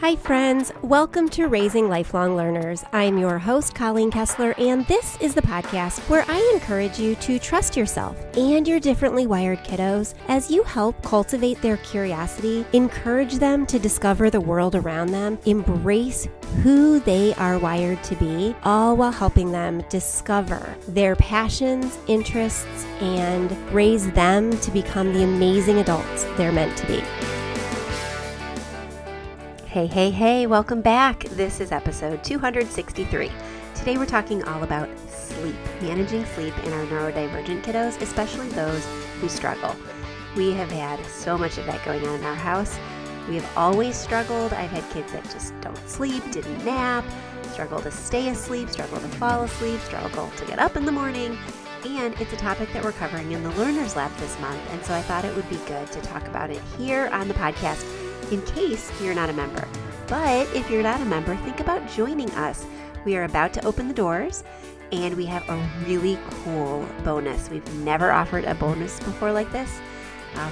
Hi friends, welcome to Raising Lifelong Learners. I'm your host, Colleen Kessler, and this is the podcast where I encourage you to trust yourself and your differently wired kiddos as you help cultivate their curiosity, encourage them to discover the world around them, embrace who they are wired to be, all while helping them discover their passions, interests, and raise them to become the amazing adults they're meant to be. Hey, welcome back. This is episode 263. Today we're talking all about sleep, managing sleep in our neurodivergent kiddos, especially those who struggle. We have had so much of that going on in our house. We have always struggled. I've had kids that just don't sleep, didn't nap, struggle to stay asleep, struggle to fall asleep, struggle to get up in the morning. And it's a topic that we're covering in the Learners Lab this month. And so I thought it would be good to talk about it here on the podcast in case you're not a member. But if you're not a member, think about joining us. We are about to open the doors and we have a really cool bonus. We've never offered a bonus before like this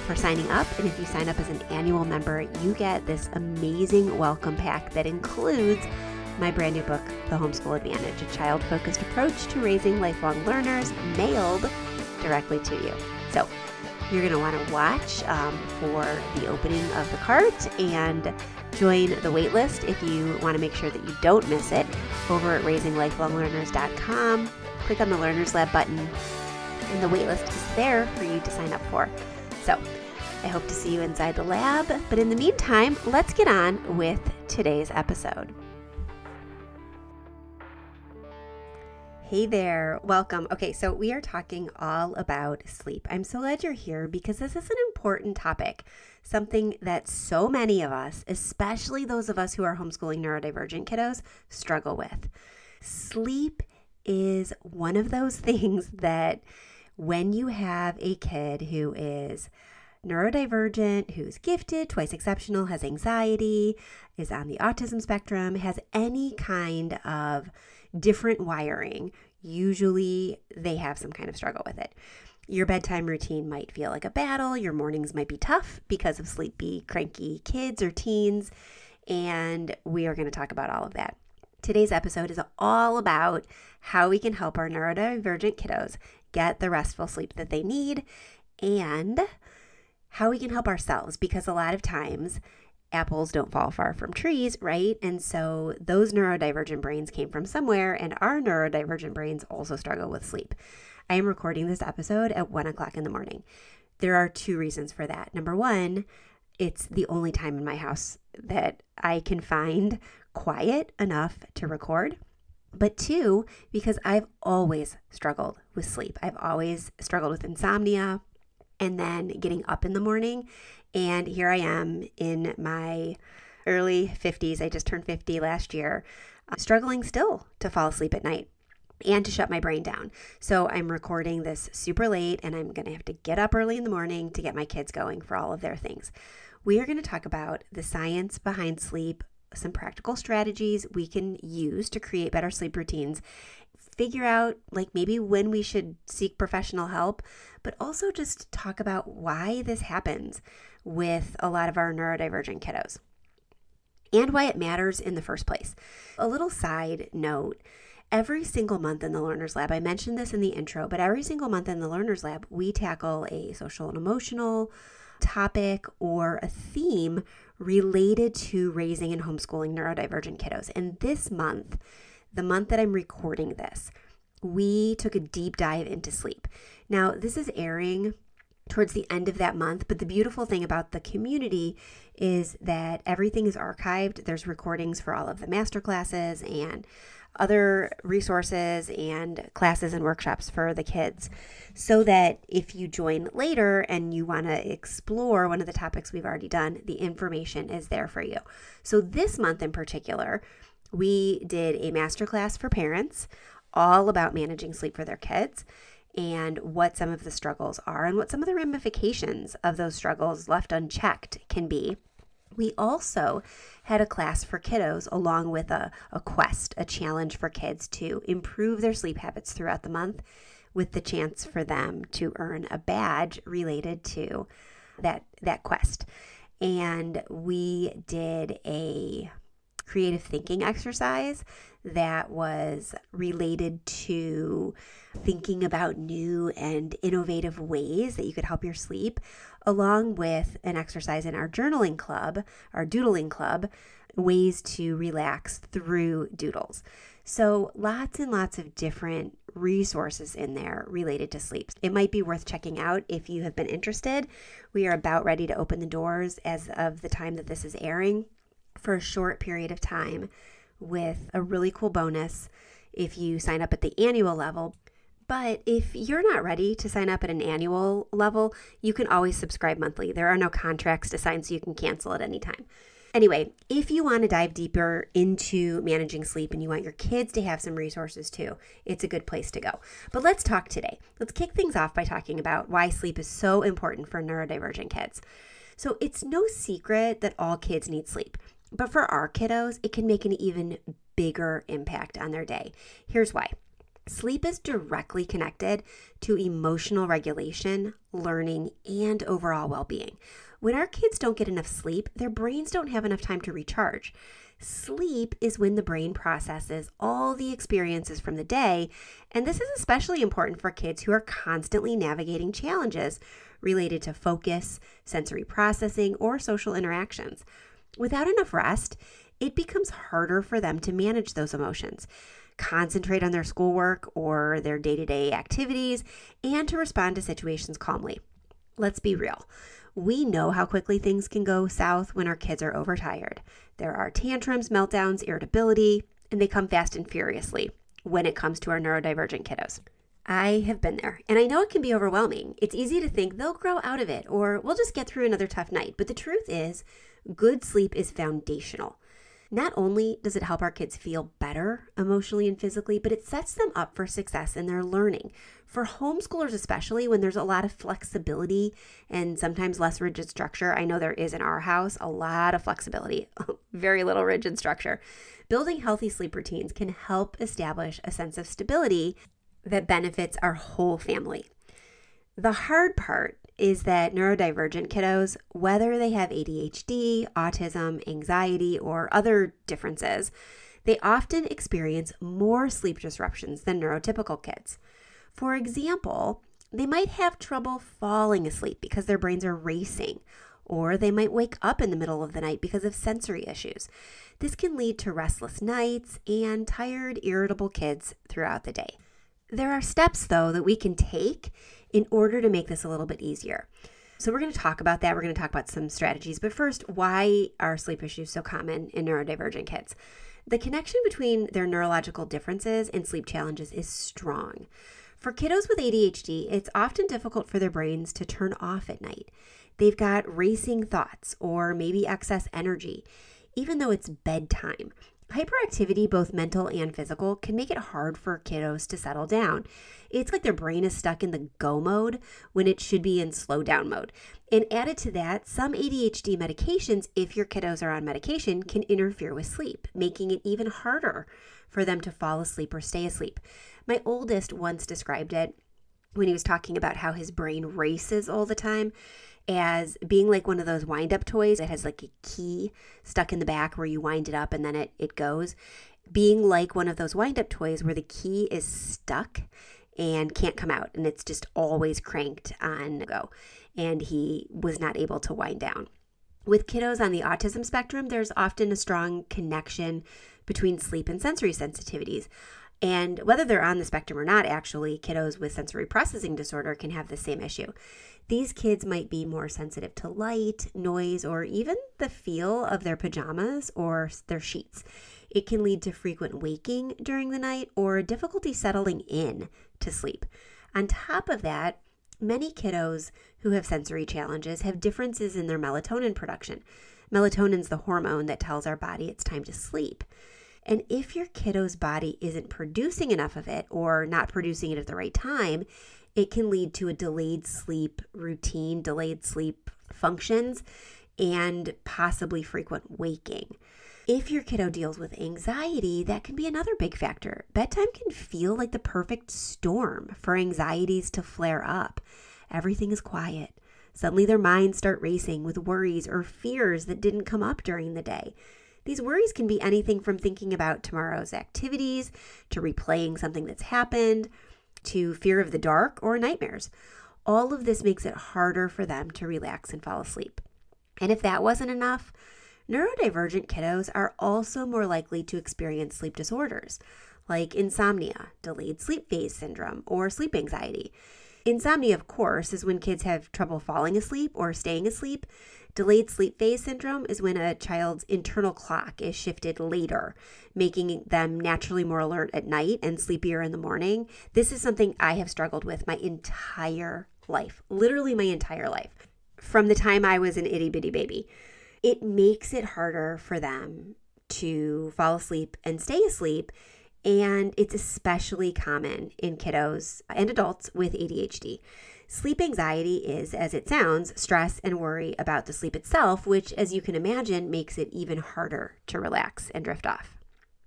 for signing up. And if you sign up as an annual member, you get this amazing welcome pack that includes my brand new book, The Homeschool Advantage, a child-focused approach to raising lifelong learners, mailed directly to you. So you're going to want to watch for the opening of the cart and join the waitlist if you want to make sure that you don't miss it over at raisinglifelonglearners.com. Click on the Learners Lab button and the waitlist is there for you to sign up for. So I hope to see you inside the lab, but in the meantime, let's get on with today's episode. Hey there, welcome. Okay, so we are talking all about sleep. I'm so glad you're here because this is an important topic, something that so many of us, especially those of us who are homeschooling neurodivergent kiddos, struggle with. Sleep is one of those things that when you have a kid who is neurodivergent, who's gifted, twice exceptional, has anxiety, is on the autism spectrum, has any kind of different wiring, usually they have some kind of struggle with it. Your bedtime routine might feel like a battle. Your mornings might be tough because of sleepy, cranky kids or teens. And we are going to talk about all of that. Today's episode is all about how we can help our neurodivergent kiddos get the restful sleep that they need and how we can help ourselves, because a lot of times apples don't fall far from trees, right? And so those neurodivergent brains came from somewhere, and our neurodivergent brains also struggle with sleep. I am recording this episode at 1 o'clock in the morning. There are two reasons for that. Number one, it's the only time in my house that I can find quiet enough to record. But two, because I've always struggled with sleep. I've always struggled with insomnia and then getting up in the morning. And here I am in my early 50s. I just turned 50 last year, struggling still to fall asleep at night and to shut my brain down. So I'm recording this super late and I'm going to have to get up early in the morning to get my kids going for all of their things. We are going to talk about the science behind sleep, some practical strategies we can use to create better sleep routines, figure out like maybe when we should seek professional help, but also just talk about why this happens with a lot of our neurodivergent kiddos and why it matters in the first place. A little side note, every single month in the Learners Lab, I mentioned this in the intro, but every single month in the Learners Lab, we tackle a social and emotional topic or a theme related to raising and homeschooling neurodivergent kiddos. And this month, the month that I'm recording this, we took a deep dive into sleep. Now, this is airing towards the end of that month, but the beautiful thing about the community is that everything is archived. There's recordings for all of the master classes and other resources and classes and workshops for the kids, so that if you join later and you want to explore one of the topics we've already done, the information is there for you. So this month in particular, we did a masterclass for parents all about managing sleep for their kids and what some of the struggles are and what some of the ramifications of those struggles left unchecked can be. We also had a class for kiddos along with a quest, a challenge for kids to improve their sleep habits throughout the month with the chance for them to earn a badge related to that quest. And we did a creative thinking exercise that was related to thinking about new and innovative ways that you could help your sleep, along with an exercise in our journaling club, our doodling club, ways to relax through doodles. So lots and lots of different resources in there related to sleep. It might be worth checking out if you have been interested. We are about ready to open the doors as of the time that this is airing for a short period of time with a really cool bonus if you sign up at the annual level. But if you're not ready to sign up at an annual level, you can always subscribe monthly. There are no contracts to sign, so you can cancel at any time. Anyway, if you want to dive deeper into managing sleep and you want your kids to have some resources too, it's a good place to go. But let's talk today. Let's kick things off by talking about why sleep is so important for neurodivergent kids. So it's no secret that all kids need sleep, but for our kiddos, it can make an even bigger impact on their day. Here's why. Sleep is directly connected to emotional regulation, learning, and overall well-being. When our kids don't get enough sleep, their brains don't have enough time to recharge. Sleep is when the brain processes all the experiences from the day, and this is especially important for kids who are constantly navigating challenges related to focus, sensory processing, or social interactions. Without enough rest, it becomes harder for them to manage those emotions, concentrate on their schoolwork or their day-to-day activities, and to respond to situations calmly. Let's be real. We know how quickly things can go south when our kids are overtired. There are tantrums, meltdowns, irritability, and they come fast and furiously when it comes to our neurodivergent kiddos. I have been there, and I know it can be overwhelming. It's easy to think they'll grow out of it, or we'll just get through another tough night. But the truth is, good sleep is foundational. Not only does it help our kids feel better emotionally and physically, but it sets them up for success in their learning. For homeschoolers especially, when there's a lot of flexibility and sometimes less rigid structure, I know there is in our house, a lot of flexibility, very little rigid structure. Building healthy sleep routines can help establish a sense of stability that benefits our whole family. The hard part is that neurodivergent kiddos, whether they have ADHD, autism, anxiety, or other differences, they often experience more sleep disruptions than neurotypical kids. For example, they might have trouble falling asleep because their brains are racing, or they might wake up in the middle of the night because of sensory issues. This can lead to restless nights and tired, irritable kids throughout the day. There are steps, though, that we can take in order to make this a little bit easier. So we're going to talk about that. We're going to talk about some strategies. But first, why are sleep issues so common in neurodivergent kids? The connection between their neurological differences and sleep challenges is strong. For kiddos with ADHD, it's often difficult for their brains to turn off at night. They've got racing thoughts or maybe excess energy, even though it's bedtime. Hyperactivity, both mental and physical, can make it hard for kiddos to settle down. It's like their brain is stuck in the go mode when it should be in slow down mode. And added to that, some ADHD medications, if your kiddos are on medication, can interfere with sleep, making it even harder for them to fall asleep or stay asleep. My oldest once described it when he was talking about how his brain races all the time as being like one of those wind-up toys that has like a key stuck in the back where you wind it up and then it goes. Being like one of those wind-up toys where the key is stuck and can't come out and it's just always cranked on go. And he was not able to wind down. With kiddos on the autism spectrum, there's often a strong connection between sleep and sensory sensitivities. And whether they're on the spectrum or not, actually, kiddos with sensory processing disorder can have the same issue. These kids might be more sensitive to light, noise, or even the feel of their pajamas or their sheets. It can lead to frequent waking during the night or difficulty settling in to sleep. On top of that, many kiddos who have sensory challenges have differences in their melatonin production. Melatonin is the hormone that tells our body it's time to sleep. And if your kiddo's body isn't producing enough of it or not producing it at the right time, it can lead to a delayed sleep routine, delayed sleep functions, and possibly frequent waking. If your kiddo deals with anxiety, that can be another big factor. Bedtime can feel like the perfect storm for anxieties to flare up. Everything is quiet. Suddenly their minds start racing with worries or fears that didn't come up during the day. These worries can be anything from thinking about tomorrow's activities, to replaying something that's happened, to fear of the dark or nightmares. All of this makes it harder for them to relax and fall asleep. And if that wasn't enough, neurodivergent kiddos are also more likely to experience sleep disorders like insomnia, delayed sleep phase syndrome, or sleep anxiety. Insomnia, of course, is when kids have trouble falling asleep or staying asleep. Delayed sleep phase syndrome is when a child's internal clock is shifted later, making them naturally more alert at night and sleepier in the morning. This is something I have struggled with my entire life, literally my entire life, from the time I was an itty bitty baby. It makes it harder for them to fall asleep and stay asleep, and it's especially common in kiddos and adults with ADHD. Sleep anxiety is, as it sounds, stress and worry about the sleep itself, which, as you can imagine, makes it even harder to relax and drift off.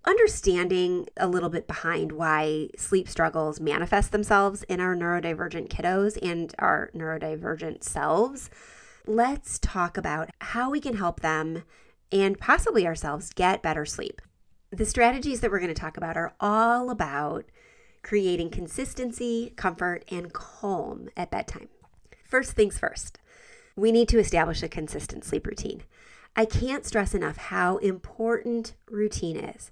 Understanding a little bit behind why sleep struggles manifest themselves in our neurodivergent kiddos and our neurodivergent selves, let's talk about how we can help them and possibly ourselves get better sleep. The strategies that we're going to talk about are all about creating consistency, comfort, and calm at bedtime. First things first, we need to establish a consistent sleep routine. I can't stress enough how important routine is.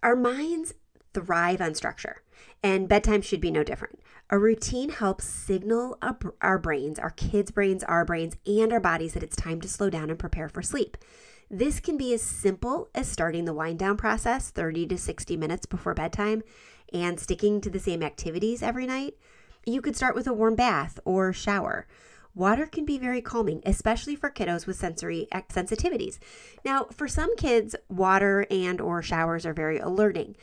Our minds thrive on structure, and bedtime should be no different. A routine helps signal our brains, our kids' brains, our brains, and our bodies that it's time to slow down and prepare for sleep. This can be as simple as starting the wind down process 30 to 60 minutes before bedtime and sticking to the same activities every night. You could start with a warm bath or shower. Water can be very calming, especially for kiddos with sensory sensitivities. Now, for some kids, water and or showers are very alerting.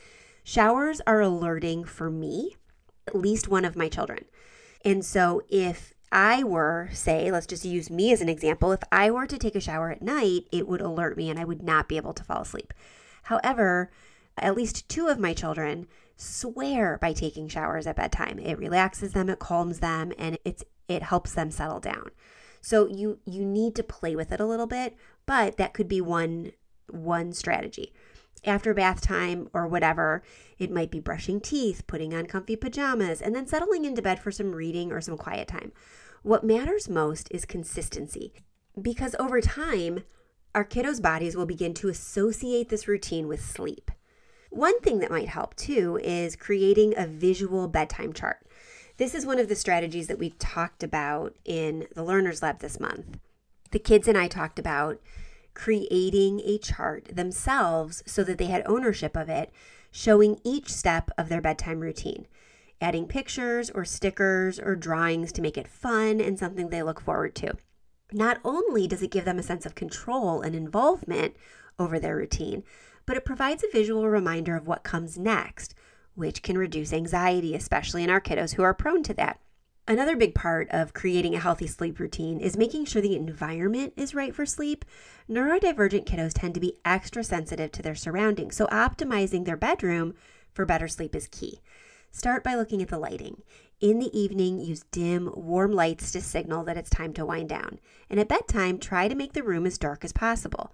Showers are alerting for me, at least one of my children. And so if I were, say, let's just use me as an example, if I were to take a shower at night, it would alert me and I would not be able to fall asleep. However, at least two of my children swear by taking showers at bedtime. It relaxes them, it calms them, and it helps them settle down. So you need to play with it a little bit, but that could be one strategy. After bath time or whatever, it might be brushing teeth, putting on comfy pajamas, and then settling into bed for some reading or some quiet time. What matters most is consistency, because over time, our kiddos' bodies will begin to associate this routine with sleep. One thing that might help too is creating a visual bedtime chart. This is one of the strategies that we talked about in the Learners Lab this month. The kids and I talked about creating a chart themselves so that they had ownership of it, showing each step of their bedtime routine, adding pictures or stickers or drawings to make it fun and something they look forward to. Not only does it give them a sense of control and involvement over their routine, but it provides a visual reminder of what comes next, which can reduce anxiety, especially in our kiddos who are prone to that. Another big part of creating a healthy sleep routine is making sure the environment is right for sleep. Neurodivergent kiddos tend to be extra sensitive to their surroundings, so optimizing their bedroom for better sleep is key. Start by looking at the lighting. In the evening, use dim, warm lights to signal that it's time to wind down. And at bedtime, try to make the room as dark as possible.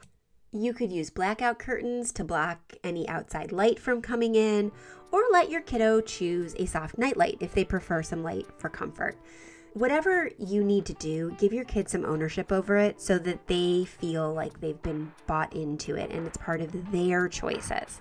You could use blackout curtains to block any outside light from coming in, or let your kiddo choose a soft nightlight if they prefer some light for comfort. Whatever you need to do, give your kids some ownership over it so that they feel like they've been bought into it and it's part of their choices.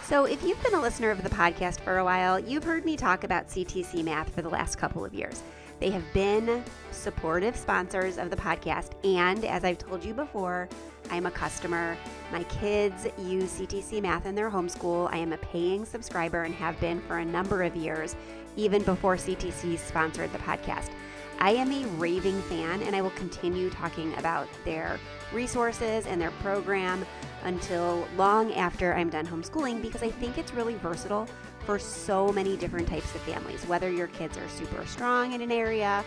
So if you've been a listener of the podcast for a while, you've heard me talk about CTC Math for the last couple of years. They have been supportive sponsors of the podcast, and as I've told you before, I'm a customer. My kids use CTC Math in their homeschool. I am a paying subscriber and have been for a number of years, even before CTC sponsored the podcast. I am a raving fan, and I will continue talking about their resources and their program until long after I'm done homeschooling, because I think it's really versatile for so many different types of families, whether your kids are super strong in an area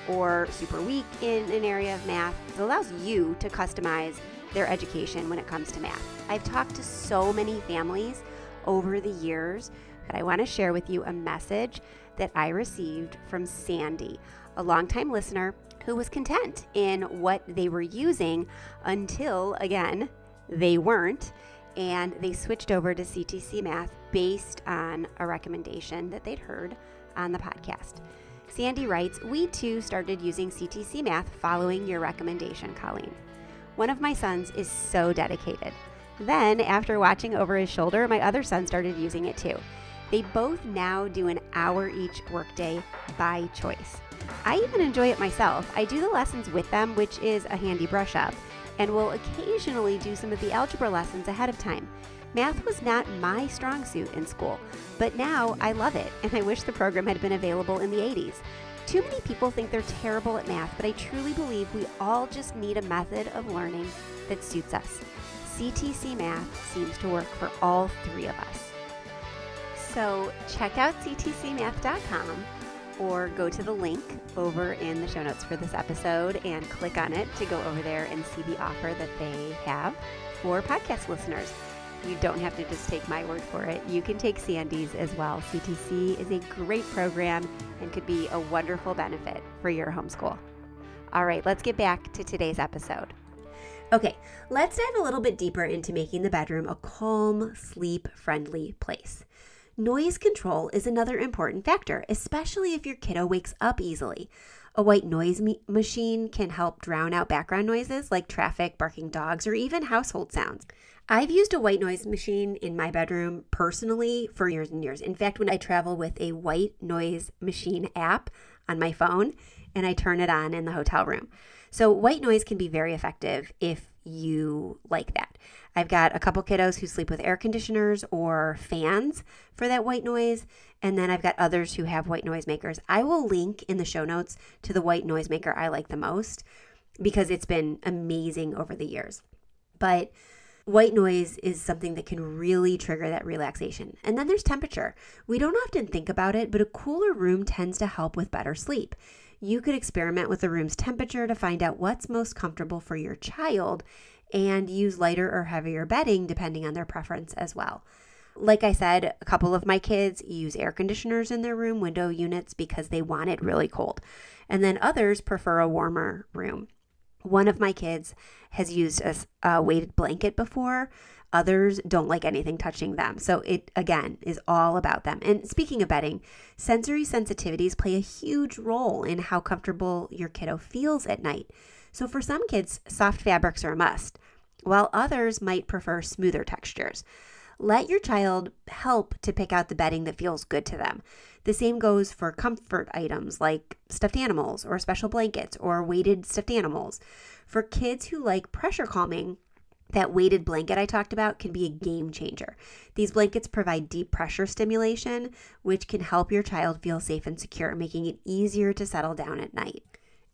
or super weak in an area of math. It allows you to customize their education when it comes to math. I've talked to so many families over the years that I want to share with you a message that I received from Sandy, a longtime listener who was content in what they were using until, again, they weren't, and they switched over to CTC Math based on a recommendation that they'd heard on the podcast. Sandy writes, "We too started using CTC Math following your recommendation, Colleen. One of my sons is so dedicated. Then, after watching over his shoulder, my other son started using it too. They both now do an hour each workday by choice. I even enjoy it myself. I do the lessons with them, which is a handy brush up, and will occasionally do some of the algebra lessons ahead of time. Math was not my strong suit in school, but now I love it, and I wish the program had been available in the 80s. Too many people think they're terrible at math, but I truly believe we all just need a method of learning that suits us. CTC Math seems to work for all three of us." So check out ctcmath.com or go to the link over in the show notes for this episode and click on it to go over there and see the offer that they have for podcast listeners. You don't have to just take my word for it. You can take Sandy's as well. CTC is a great program and could be a wonderful benefit for your homeschool. All right, let's get back to today's episode. Okay, let's dive a little bit deeper into making the bedroom a calm, sleep-friendly place. Noise control is another important factor, especially if your kiddo wakes up easily. A white noise machine can help drown out background noises like traffic, barking dogs, or even household sounds. I've used a white noise machine in my bedroom personally for years and years. In fact, when I travel with a white noise machine app on my phone and I turn it on in the hotel room. So white noise can be very effective if you like that. I've got a couple kiddos who sleep with air conditioners or fans for that white noise. And then I've got others who have white noise makers. I will link in the show notes to the white noise maker I like the most because it's been amazing over the years. But white noise is something that can really trigger that relaxation. And then there's temperature. We don't often think about it, but a cooler room tends to help with better sleep. You could experiment with the room's temperature to find out what's most comfortable for your child and use lighter or heavier bedding depending on their preference as well. Like I said, a couple of my kids use air conditioners in their room, window units, because they want it really cold. And then others prefer a warmer room. One of my kids has used a weighted blanket before. Others don't like anything touching them. So it, again, is all about them. And speaking of bedding, sensory sensitivities play a huge role in how comfortable your kiddo feels at night. So for some kids, soft fabrics are a must, while others might prefer smoother textures. Let your child help to pick out the bedding that feels good to them. The same goes for comfort items like stuffed animals or special blankets or weighted stuffed animals. For kids who like pressure calming, that weighted blanket I talked about can be a game changer. These blankets provide deep pressure stimulation, which can help your child feel safe and secure, making it easier to settle down at night.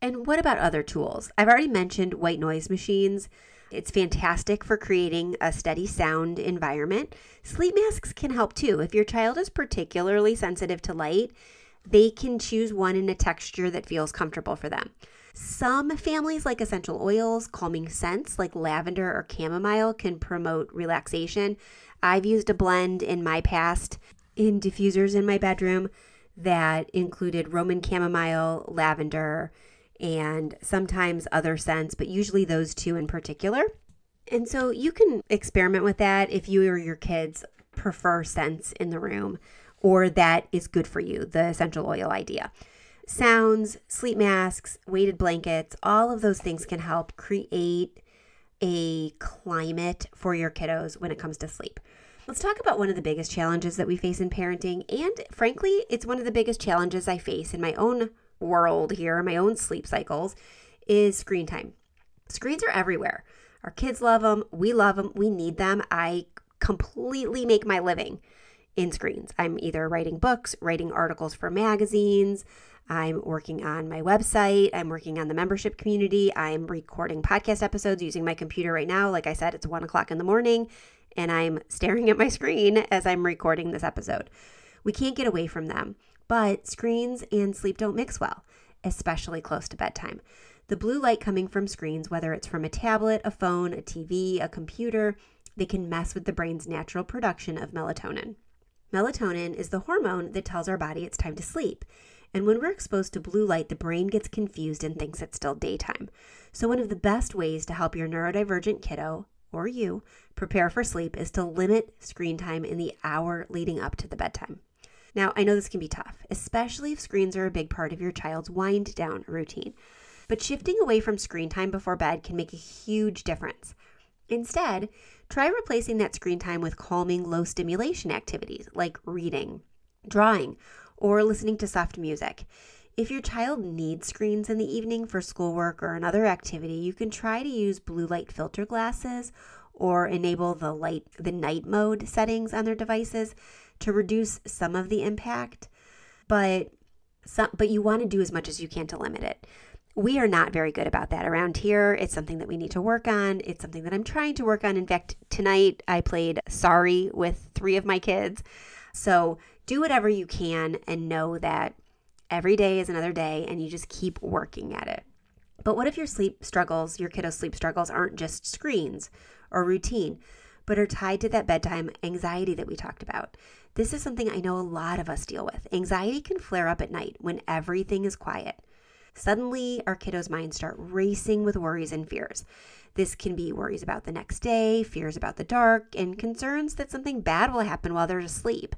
And what about other tools? I've already mentioned white noise machines. It's fantastic for creating a steady sound environment. Sleep masks can help too. If your child is particularly sensitive to light, they can choose one in a texture that feels comfortable for them. Some families like essential oils, calming scents like lavender or chamomile can promote relaxation. I've used a blend in my past in diffusers in my bedroom that included Roman chamomile, lavender, and sometimes other scents, but usually those two in particular. And so you can experiment with that if you or your kids prefer scents in the room or that is good for you, the essential oil idea. Sounds, sleep masks, weighted blankets, all of those things can help create a climate for your kiddos when it comes to sleep. Let's talk about one of the biggest challenges that we face in parenting, and frankly, it's one of the biggest challenges I face in my own world here, my own sleep cycles, is screen time. Screens are everywhere. Our kids love them, we need them. I completely make my living in screens. I'm either writing books, writing articles for magazines, I'm working on my website, I'm working on the membership community, I'm recording podcast episodes using my computer right now. Like I said, it's 1:00 in the morning and I'm staring at my screen as I'm recording this episode. We can't get away from them, but screens and sleep don't mix well, especially close to bedtime. The blue light coming from screens, whether it's from a tablet, a phone, a TV, a computer, they can mess with the brain's natural production of melatonin. Melatonin is the hormone that tells our body it's time to sleep. And when we're exposed to blue light, the brain gets confused and thinks it's still daytime. So one of the best ways to help your neurodivergent kiddo, or you, prepare for sleep is to limit screen time in the hour leading up to the bedtime. Now, I know this can be tough, especially if screens are a big part of your child's wind down routine. But shifting away from screen time before bed can make a huge difference. Instead, try replacing that screen time with calming, low stimulation activities like reading, drawing, or listening to soft music. If your child needs screens in the evening for schoolwork or another activity, you can try to use blue light filter glasses or enable the night mode settings on their devices to reduce some of the impact. But you want to do as much as you can to limit it. We are not very good about that around here. It's something that we need to work on. It's something that I'm trying to work on. In fact, tonight I played Sorry with 3 of my kids. So do whatever you can and know that every day is another day and you just keep working at it. But what if your kiddo's sleep struggles aren't just screens or routine, but are tied to that bedtime anxiety that we talked about? This is something I know a lot of us deal with. Anxiety can flare up at night when everything is quiet. Suddenly, our kiddos' minds start racing with worries and fears. This can be worries about the next day, fears about the dark, and concerns that something bad will happen while they're asleep.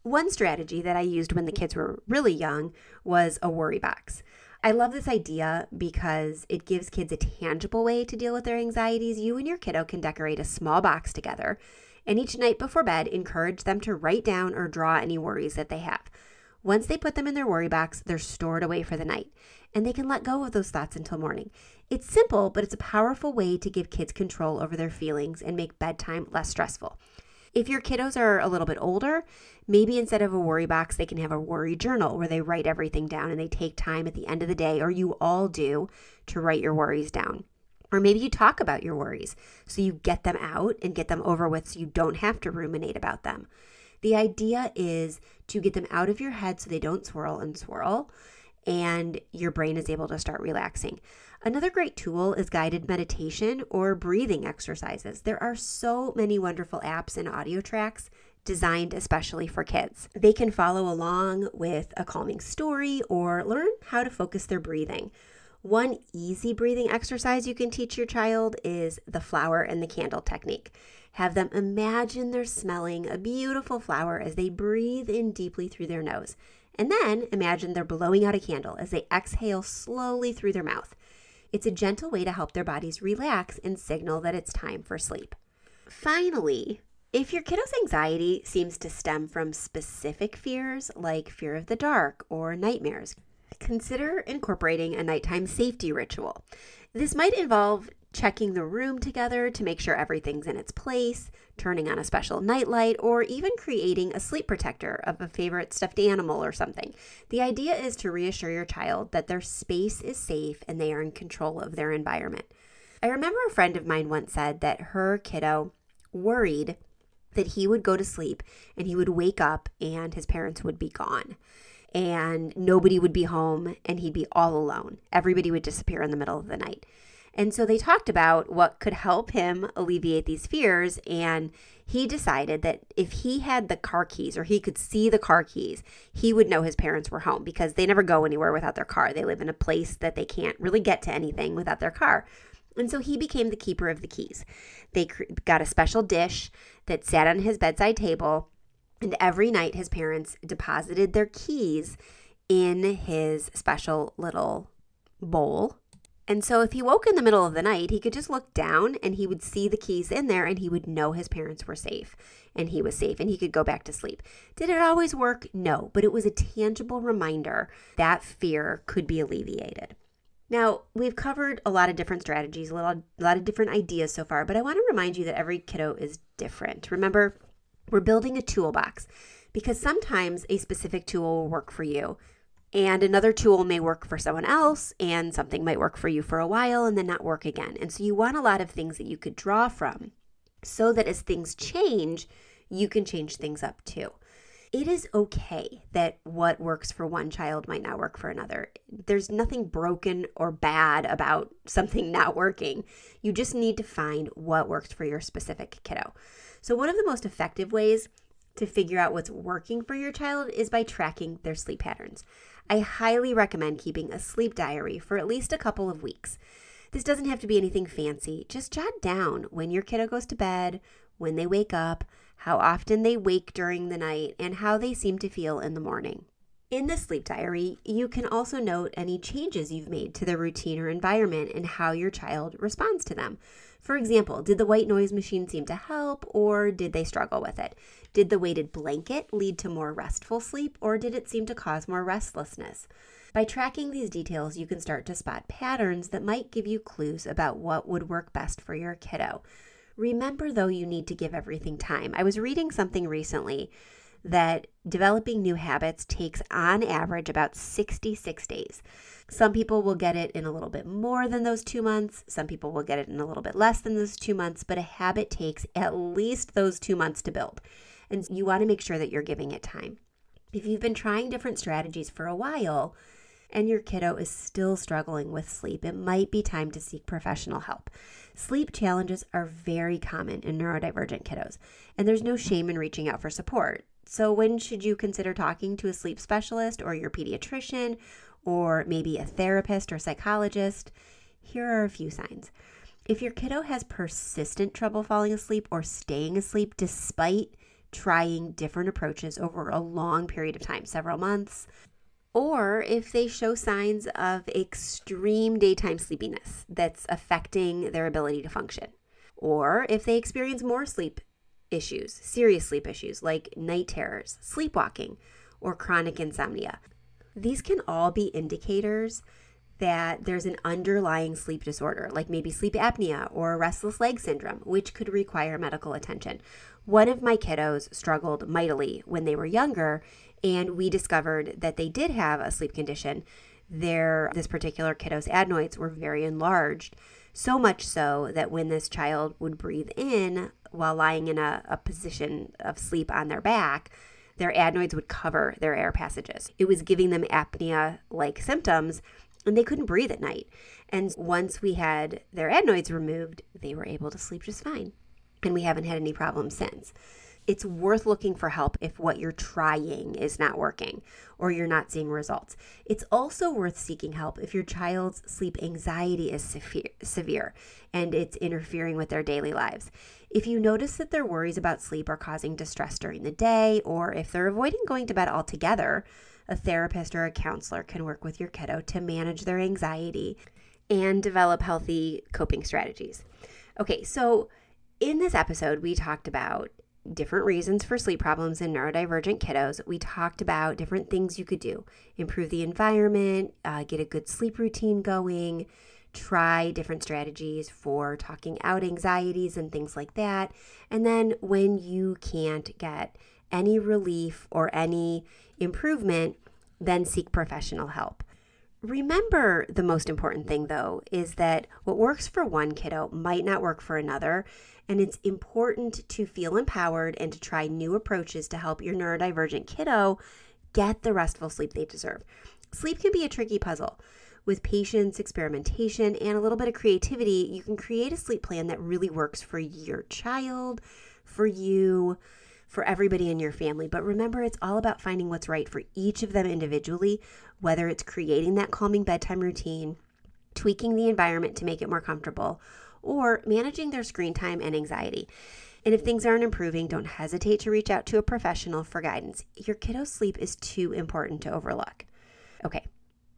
One strategy that I used when the kids were really young was a worry box. I love this idea because it gives kids a tangible way to deal with their anxieties. You and your kiddo can decorate a small box together, and each night before bed, encourage them to write down or draw any worries that they have. Once they put them in their worry box, they're stored away for the night, and they can let go of those thoughts until morning. It's simple, but it's a powerful way to give kids control over their feelings and make bedtime less stressful. If your kiddos are a little bit older, maybe instead of a worry box, they can have a worry journal where they write everything down and they take time at the end of the day, or you all do, to write your worries down. Or maybe you talk about your worries so you get them out and get them over with so you don't have to ruminate about them. The idea is to get them out of your head so they don't swirl and swirl, and your brain is able to start relaxing. Another great tool is guided meditation or breathing exercises. There are so many wonderful apps and audio tracks designed especially for kids. They can follow along with a calming story or learn how to focus their breathing. One easy breathing exercise you can teach your child is the flower and the candle technique. Have them imagine they're smelling a beautiful flower as they breathe in deeply through their nose. And then imagine they're blowing out a candle as they exhale slowly through their mouth. It's a gentle way to help their bodies relax and signal that it's time for sleep. Finally, if your kiddo's anxiety seems to stem from specific fears like fear of the dark or nightmares, consider incorporating a nighttime safety ritual. This might involve checking the room together to make sure everything's in its place, turning on a special nightlight, or even creating a sleep protector of a favorite stuffed animal or something. The idea is to reassure your child that their space is safe and they are in control of their environment. I remember a friend of mine once said that her kiddo worried that he would go to sleep and he would wake up and his parents would be gone. And nobody would be home and he'd be all alone. Everybody would disappear in the middle of the night. And so they talked about what could help him alleviate these fears. And he decided that if he had the car keys or he could see the car keys, he would know his parents were home because they never go anywhere without their car. They live in a place that they can't really get to anything without their car. And so he became the keeper of the keys. They got a special dish that sat on his bedside table. And every night his parents deposited their keys in his special little bowl. And so if he woke in the middle of the night, he could just look down and he would see the keys in there and he would know his parents were safe and he was safe and he could go back to sleep. Did it always work? No, but it was a tangible reminder that fear could be alleviated. Now, we've covered a lot of different strategies, a lot of different ideas so far, but I want to remind you that every kiddo is different. Remember, we're building a toolbox because sometimes a specific tool will work for you and another tool may work for someone else and something might work for you for a while and then not work again. And so you want a lot of things that you could draw from so that as things change, you can change things up too. It is okay that what works for one child might not work for another. There's nothing broken or bad about something not working. You just need to find what works for your specific kiddo. So one of the most effective ways to figure out what's working for your child is by tracking their sleep patterns. I highly recommend keeping a sleep diary for at least a couple of weeks. This doesn't have to be anything fancy. Just jot down when your kiddo goes to bed, when they wake up, how often they wake during the night, and how they seem to feel in the morning. In the sleep diary, you can also note any changes you've made to the routine or environment and how your child responds to them. For example, did the white noise machine seem to help, or did they struggle with it? Did the weighted blanket lead to more restful sleep, or did it seem to cause more restlessness? By tracking these details, you can start to spot patterns that might give you clues about what would work best for your kiddo. Remember, though, you need to give everything time. I was reading something recently that developing new habits takes on average about 66 days. Some people will get it in a little bit more than those 2 months. Some people will get it in a little bit less than those 2 months, but a habit takes at least those 2 months to build. And you want to make sure that you're giving it time. If you've been trying different strategies for a while and your kiddo is still struggling with sleep, it might be time to seek professional help. Sleep challenges are very common in neurodivergent kiddos, and there's no shame in reaching out for support. So when should you consider talking to a sleep specialist or your pediatrician or maybe a therapist or psychologist? Here are a few signs. If your kiddo has persistent trouble falling asleep or staying asleep despite trying different approaches over a long period of time, several months, or if they show signs of extreme daytime sleepiness that's affecting their ability to function, or if they experience more sleep issues, serious sleep issues like night terrors, sleepwalking, or chronic insomnia. These can all be indicators that there's an underlying sleep disorder, like maybe sleep apnea or restless leg syndrome, which could require medical attention. One of my kiddos struggled mightily when they were younger, and we discovered that they did have a sleep condition. This particular kiddo's adenoids were very enlarged, so much so that when this child would breathe in while lying in a position of sleep on their back, their adenoids would cover their air passages. It was giving them apnea-like symptoms, and they couldn't breathe at night. And once we had their adenoids removed, they were able to sleep just fine. And we haven't had any problems since. It's worth looking for help if what you're trying is not working or you're not seeing results. It's also worth seeking help if your child's sleep anxiety is severe and it's interfering with their daily lives. If you notice that their worries about sleep are causing distress during the day, or if they're avoiding going to bed altogether, a therapist or a counselor can work with your kiddo to manage their anxiety and develop healthy coping strategies. Okay, so in this episode, we talked about different reasons for sleep problems in neurodivergent kiddos. We talked about different things you could do. Improve the environment, get a good sleep routine going, try different strategies for talking out anxieties and things like that. And then when you can't get any relief or any improvement, then seek professional help. Remember, the most important thing, though, is that what works for one kiddo might not work for another, and it's important to feel empowered and to try new approaches to help your neurodivergent kiddo get the restful sleep they deserve. Sleep can be a tricky puzzle. With patience, experimentation, and a little bit of creativity, you can create a sleep plan that really works for your child, for you, for everybody in your family. But remember, it's all about finding what's right for each of them individually, whether it's creating that calming bedtime routine, tweaking the environment to make it more comfortable, or managing their screen time and anxiety. And if things aren't improving, don't hesitate to reach out to a professional for guidance. Your kiddo's sleep is too important to overlook. Okay,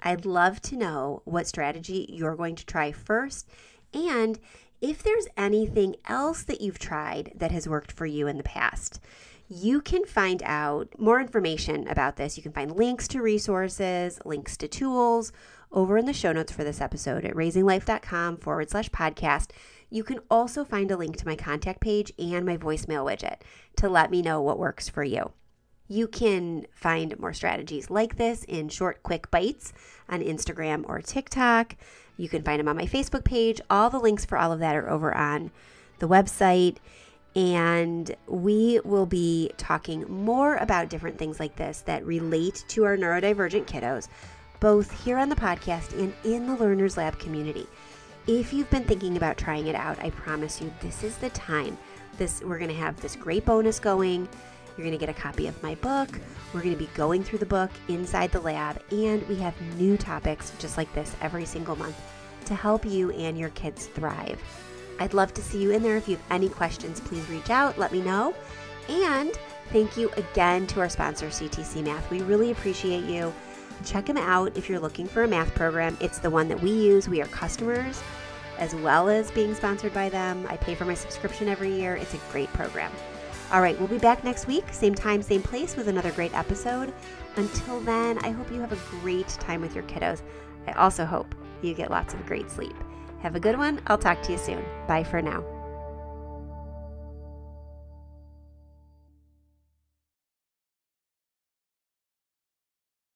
I'd love to know what strategy you're going to try first, and if there's anything else that you've tried that has worked for you in the past. You can find out more information about this. You can find links to resources, links to tools over in the show notes for this episode at raisinglife.com/podcast. You can also find a link to my contact page and my voicemail widget to let me know what works for you. You can find more strategies like this in short, quick bites on Instagram or TikTok. You can find them on my Facebook page. All the links for all of that are over on the website. And we will be talking more about different things like this that relate to our neurodivergent kiddos, both here on the podcast and in the Learners Lab community. If you've been thinking about trying it out, I promise you this is the time. We're going to have this great bonus going. You're going to get a copy of my book. We're going to be going through the book inside the lab, and we have new topics just like this every single month to help you and your kids thrive. I'd love to see you in there. If you have any questions, please reach out, let me know. And thank you again to our sponsor, CTC Math. We really appreciate you. Check them out if you're looking for a math program. It's the one that we use. We are customers as well as being sponsored by them. I pay for my subscription every year. It's a great program. All right, we'll be back next week, same time, same place, with another great episode. Until then, I hope you have a great time with your kiddos. I also hope you get lots of great sleep. Have a good one. I'll talk to you soon. Bye for now.